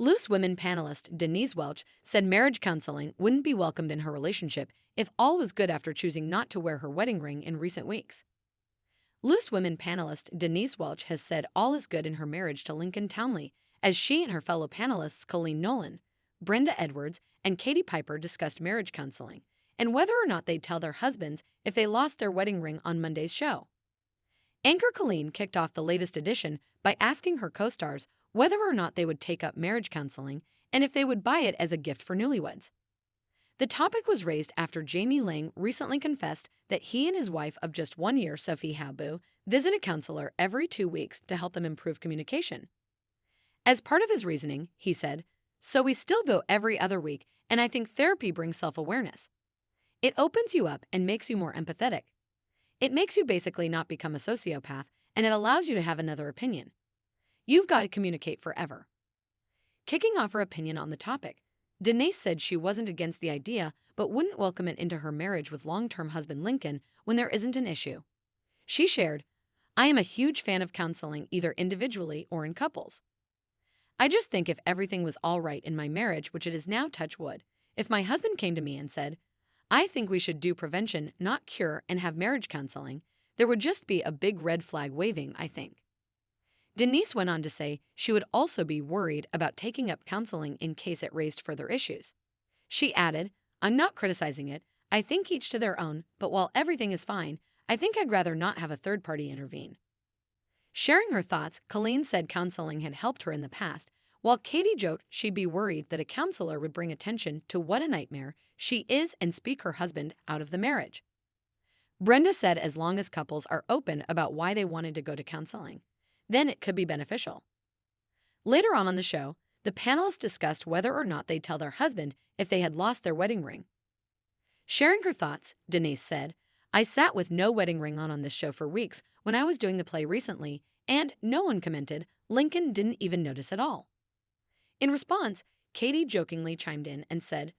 Loose Women panelist Denise Welch said marriage counseling wouldn't be welcomed in her relationship if all was good after choosing not to wear her wedding ring in recent weeks. Loose Women panelist Denise Welch has said all is good in her marriage to Lincoln Townley as she and her fellow panelists Colleen Nolan, Brenda Edwards, and Katie Piper discussed marriage counseling and whether or not they'd tell their husbands if they lost their wedding ring on Monday's show. Anchor Colleen kicked off the latest edition by asking her co-stars whether or not they would take up marriage counseling and if they would buy it as a gift for newlyweds. The topic was raised after Jamie Lang recently confessed that he and his wife of just 1 year, Sophie Habu, visit a counselor every 2 weeks to help them improve communication. As part of his reasoning, he said, "So we still go every other week, and I think therapy brings self-awareness. It opens you up and makes you more empathetic. It makes you basically not become a sociopath, and it allows you to have another opinion. You've got to communicate forever." Kicking off her opinion on the topic, Denise said she wasn't against the idea but wouldn't welcome it into her marriage with long-term husband Lincoln when there isn't an issue. She shared, "I am a huge fan of counseling either individually or in couples. I just think if everything was all right in my marriage, which it is now, touch wood, if my husband came to me and said, 'I think we should do prevention, not cure, and have marriage counseling,' there would just be a big red flag waving, I think." Denise went on to say she would also be worried about taking up counseling in case it raised further issues. She added, "I'm not criticizing it. I think each to their own, but while everything is fine, I think I'd rather not have a third party intervene." Sharing her thoughts, Colleen said counseling had helped her in the past, while Katie joked she'd be worried that a counselor would bring attention to what a nightmare she is and speak her husband out of the marriage. Brenda said as long as couples are open about why they wanted to go to counseling, then it could be beneficial. Later on the show, the panelists discussed whether or not they'd tell their husband if they had lost their wedding ring. Sharing her thoughts, Denise said, "I sat with no wedding ring on this show for weeks when I was doing the play recently, and no one commented. Lincoln didn't even notice at all." In response, Katie jokingly chimed in and said,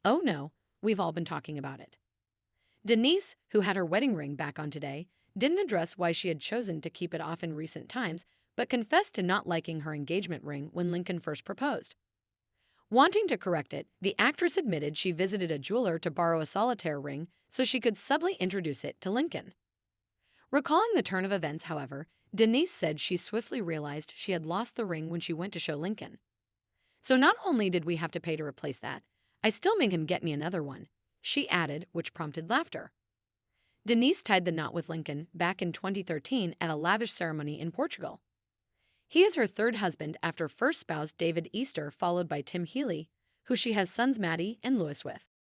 "Oh no, we've all been talking about it." Denise, who had her wedding ring back on today, didn't address why she had chosen to keep it off in recent times, but confessed to not liking her engagement ring when Lincoln first proposed. Wanting to correct it, the actress admitted she visited a jeweler to borrow a solitaire ring so she could subtly introduce it to Lincoln. Recalling the turn of events, however, Denise said she swiftly realized she had lost the ring when she went to show Lincoln. "So not only did we have to pay to replace that, I still made him get me another one," she added, which prompted laughter. Denise tied the knot with Lincoln back in 2013 at a lavish ceremony in Portugal. He is her third husband after first spouse David Easter, followed by Tim Healy, who she has sons Maddie and Lewis with.